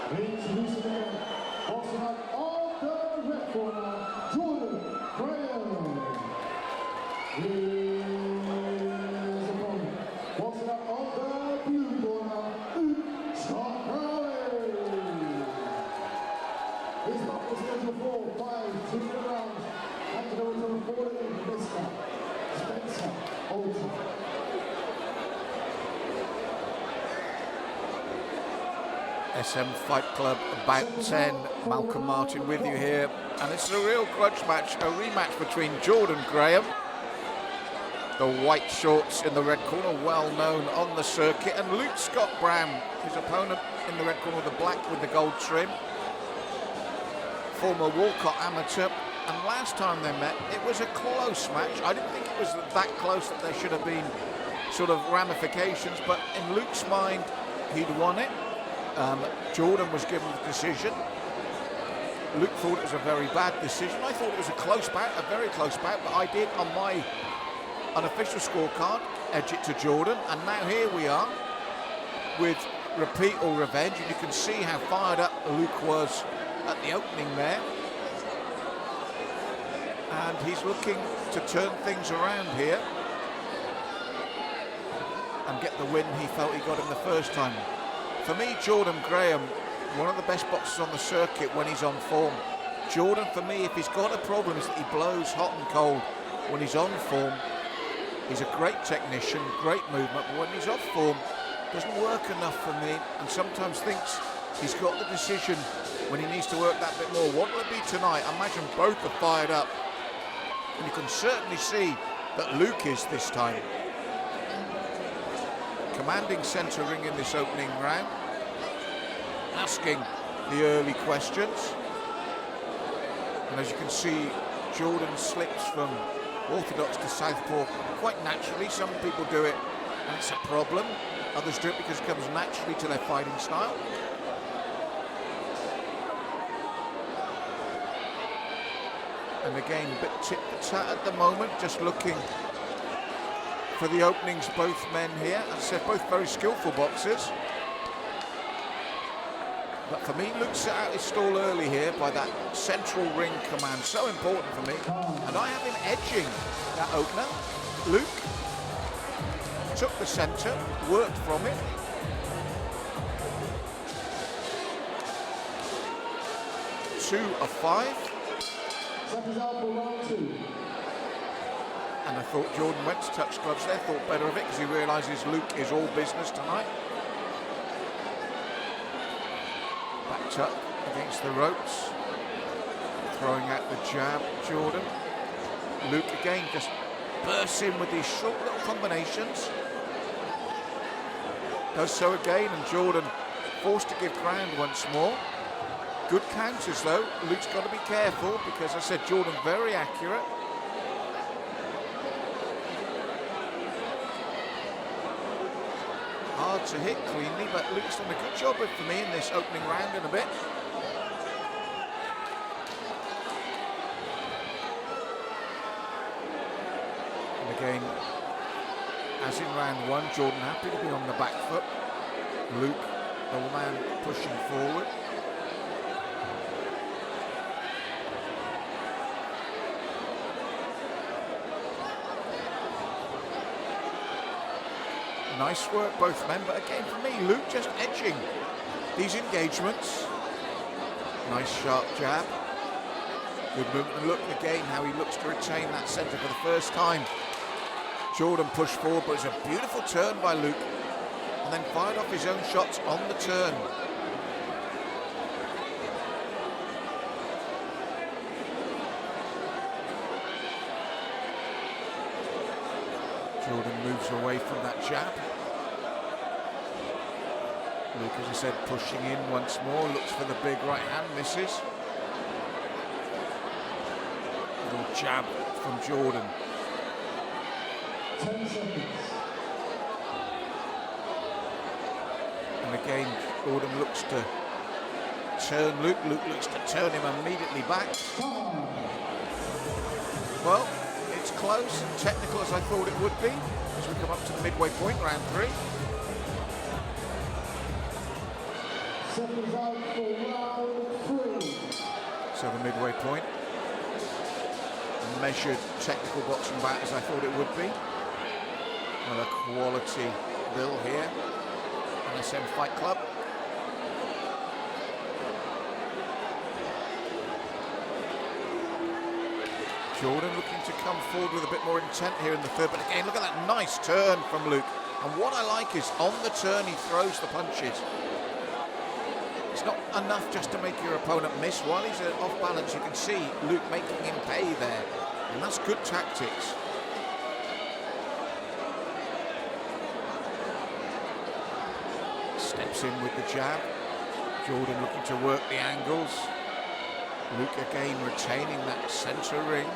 Introducing him, boxing out of the red corner, Jordan Graham. His opponent, boxing out of the blue corner, Scottbrowne. His bout is scheduled for 5 2 rounds. Handed over to the reporter in Meca, Spencer Olsen. SM Fight Club, Bout 10, Malcolm Martin with you here, and it's a real grudge match, a rematch between Jordan Graham, the white shorts in the red corner, well known on the circuit, and Luke Scottbrowne, his opponent in the red corner, the black with the gold trim, former Walcott amateur. And last time they met, it was a close match. I didn't think it was that close that there should have been sort of ramifications, but in Luke's mind, he'd won it. Jordan was given the decision. Luke thought it was a very bad decision. I thought it was a close bout, a very close bout, but I did, on my unofficial scorecard, edge it to Jordan. And now here we are with repeat or revenge, and you can see how fired up Luke was at the opening there. And he's looking to turn things around here and get the win he felt he got in the first time. For me, Jordan Graham, one of the best boxers on the circuit when he's on form. Jordan, for me, if he's got a problem, is that he blows hot and cold. When he's on form, he's a great technician, great movement, but when he's off form, doesn't work enough for me, and sometimes thinks he's got the decision when he needs to work that bit more. What will it be tonight? I imagine both are fired up, and you can certainly see that Luke is this time. Commanding centre ring in this opening round, asking the early questions, and as you can see, Jordan slips from orthodox to southpaw quite naturally. Some people do it and it's a problem, others do it because it comes naturally to their fighting style. And again, a bit tit-for-tat at the moment, just looking for the openings, both men here. As I said, both very skillful boxers. But for me, Luke set out his stall early here by that central ring command, so important for me. And I have him edging that opener. Luke took the centre, worked from it. Two of 5. And I thought Jordan went to touch gloves there, thought better of it because he realises Luke is all business tonight. Backed up against the ropes, throwing out the jab, Jordan. Luke again just bursts in with these short little combinations. Does so again, and Jordan forced to give ground once more. Good counters though. Luke's got to be careful because, as I said, Jordan very accurate. Hard to hit cleanly, but Luke's done a good job for me in this opening round in a bit. And again, as in round 1, Jordan happy to be on the back foot. Luke, the man pushing forward. Nice work, both men, but again for me, Luke just edging these engagements. Nice sharp jab. Good movement, and look again how he looks to retain that centre for the first time. Jordan pushed forward, but it's a beautiful turn by Luke, and then fired off his own shots on the turn. Jordan moves away from that jab. Luke, as I said, pushing in once more, looks for the big right hand, misses. Little jab from Jordan. 10 seconds. And again, Jordan looks to turn Luke. Luke looks to turn him immediately back. Well, it's close and technical as I thought it would be as we come up to the midway point, round 3. Seconds out for round 3. So the midway point. Measured technical boxing bout as I thought it would be. Another quality bill here. NSM Fight Club. Jordan looking to come forward with a bit more intent here in the third, but again, look at that nice turn from Luke. And what I like is on the turn he throws the punches. It's not enough just to make your opponent miss. While he's off balance, you can see Luke making him pay there. And that's good tactics. Steps in with the jab. Jordan looking to work the angles. Luke again retaining that centre ring.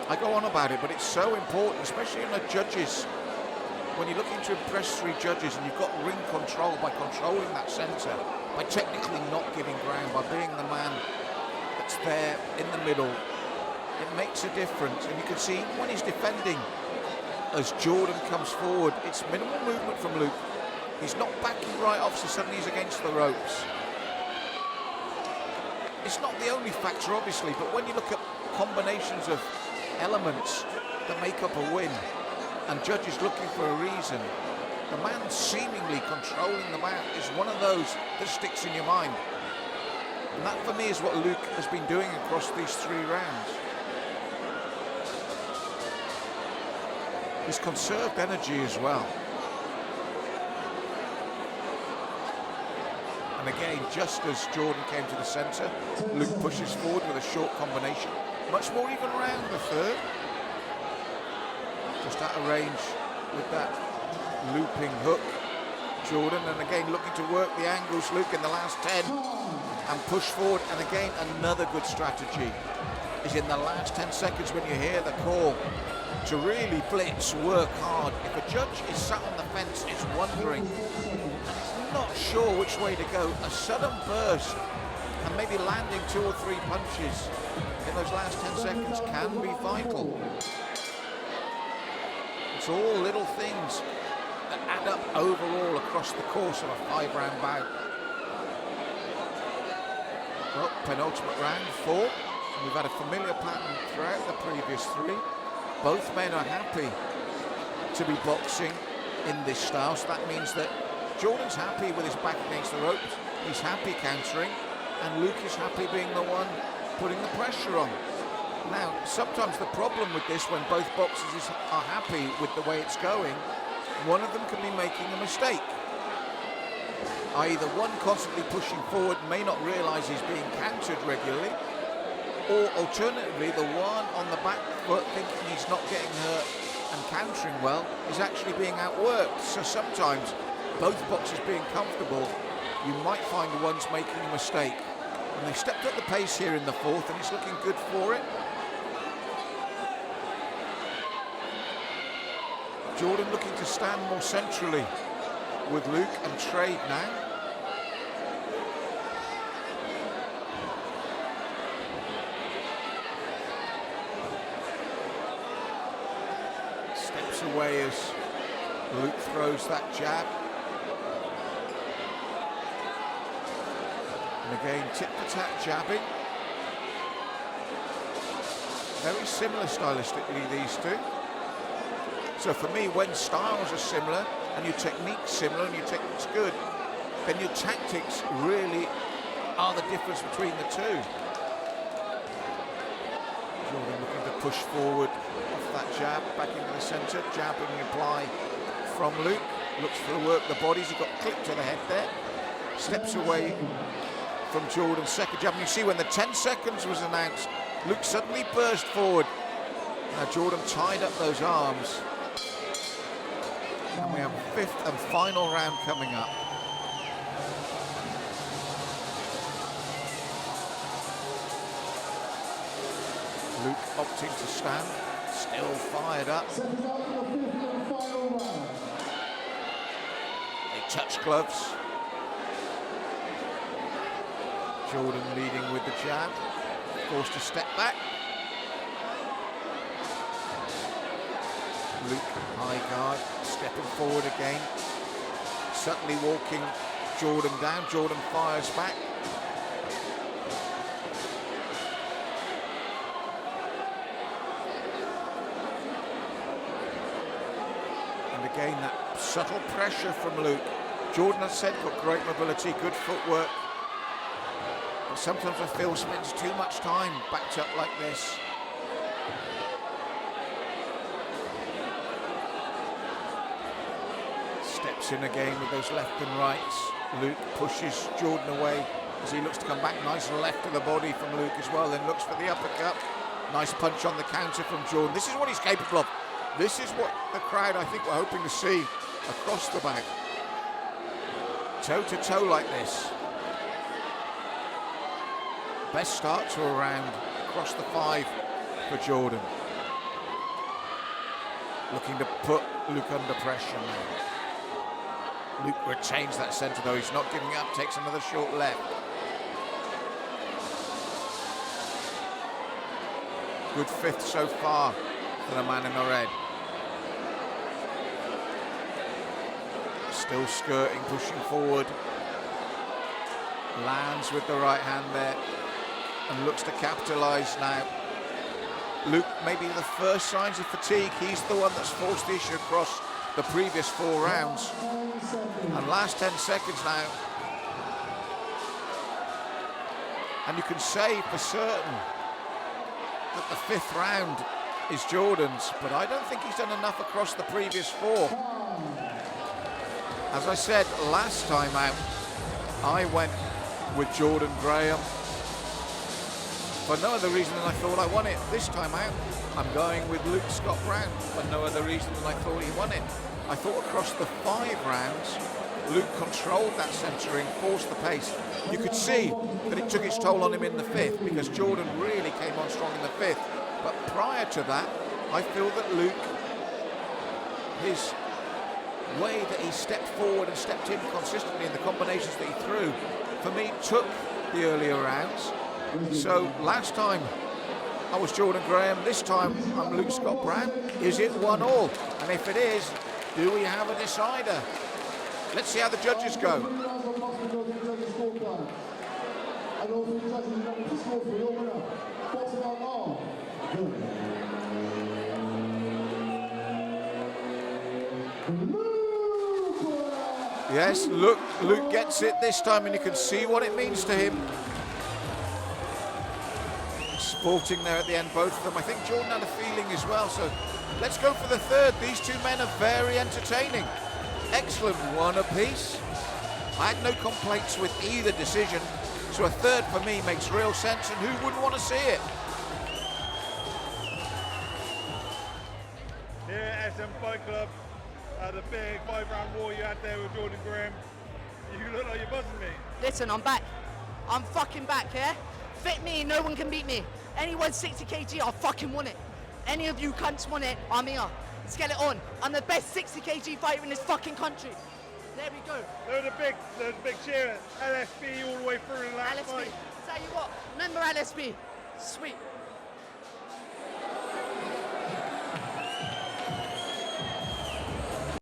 I go on about it, but it's so important, especially in the judges. When you're looking to impress 3 judges and you've got ring control by controlling that centre, by technically not giving ground, by being the man that's there in the middle, it makes a difference. And you can see when he's defending, as Jordan comes forward, it's minimal movement from Luke. He's not backing right off, so suddenly he's against the ropes. It's not the only factor, obviously, but when you look at combinations of elements that make up a win, and judges looking for a reason, the man seemingly controlling the bout is one of those that sticks in your mind. And that, for me, is what Luke has been doing across these 3 rounds. He's conserved energy as well. And again, just as Jordan came to the centre, Luke pushes forward with a short combination. Much more even round the third. Just out of range with that looping hook. Jordan, and again looking to work the angles, Luke, in the last 10 and push forward. And again, another good strategy is in the last 10 seconds when you hear the call to really blitz, work hard. If a judge is sat on the fence, is wondering, not sure which way to go, a sudden burst and maybe landing 2 or 3 punches in those last 10 seconds can be vital. It's all little things that add up overall across the course of a 5-round bout. Well, penultimate round, 4. And we've had a familiar pattern throughout the previous 3. Both men are happy to be boxing in this style, so that means that Jordan's happy with his back against the ropes, he's happy countering, and Luke is happy being the one putting the pressure on. Now, sometimes the problem with this, when both boxers are happy with the way it's going, one of them can be making a mistake. Either one constantly pushing forward may not realise he's being countered regularly, or alternatively, the one on the back foot thinking he's not getting hurt and countering well is actually being outworked. So sometimes, both boxers being comfortable, you might find the one's making a mistake. And they've stepped up the pace here in the 4th, and it's looking good for it. Jordan looking to stand more centrally with Luke and trade now. Steps away as Luke throws that jab. And again, tit-for-tat jabbing. Very similar stylistically, these 2. So for me, when styles are similar and your technique's similar and your technique's good, then your tactics really are the difference between the 2. Jordan looking to push forward off that jab, back into the centre, jab and reply from Luke. Looks for the work the bodies, he got clipped to the head there. Steps away from Jordan's second jab. And you see when the 10 seconds was announced, Luke suddenly burst forward. Now Jordan tied up those arms. And we have a 5th and final round coming up. Luke opting to stand, still fired up. They touch gloves. Jordan leading with the jab, forced to step back. Luke high guard, stepping forward again. subtly walking Jordan down. Jordan fires back. And again, that subtle pressure from Luke. Jordan, as said, got great mobility, good footwork. But sometimes I feel spends too much time backed up like this. Steps in again with those left and rights. Luke pushes Jordan away as he looks to come back. Nice left of the body from Luke as well, then looks for the uppercut. Nice punch on the counter from Jordan. This is what he's capable of. This is what the crowd, I think, were hoping to see across the back. Toe-to-toe like this. Best start to a round across the 5 for Jordan. Looking to put Luke under pressure now. Luke retains that centre though, he's not giving up, takes another short left. Good 5th so far for the man in the red. Still skirting, pushing forward. Lands with the right hand there and looks to capitalise now. Luke, maybe the first signs of fatigue. He's the one that's forced the issue across the previous 4 rounds. And last 10 seconds now. And you can say for certain that the 5th round is Jordan's, but I don't think he's done enough across the previous 4. As I said last time out, I went with Jordan Graham for no other reason than I thought I won it. This time out, I'm going with Luke Scottbrowne for no other reason than I thought he won it. I thought across the 5 rounds, Luke controlled that centering, forced the pace. You could see that it took its toll on him in the 5th because Jordan really came on strong in the 5th. But prior to that, I feel that Luke, his way that he stepped forward and stepped in consistently in the combinations that he threw, for me, took the earlier rounds. So last time I was Jordan Graham, this time I'm Luke Scottbrowne. Is it 1-1? And if it is, do we have a decider? Let's see how the judges go. Yes, Luke gets it this time, and you can see what it means to him. Sporting there at the end, both of them. I think Jordan had a feeling as well, so let's go for the 3rd. These 2 men are very entertaining. Excellent, 1 apiece. I had no complaints with either decision, so a 3rd for me makes real sense, and who wouldn't want to see it? Here at SM Fightclub, the big 5-round war you had there with Jordan Graham. You look like you're buzzing me. Listen, I'm back. I'm fucking back, yeah? Fit me, no one can beat me. Anyone 60 kg, I fucking won it. Any of you cunts want it, I'm here. Let's get it on. I'm the best 60 kg fighter in this fucking country. There we go. There's a big cheer. LSP all the way through the last LSP. fight. Tell you what, remember LSP? Sweet.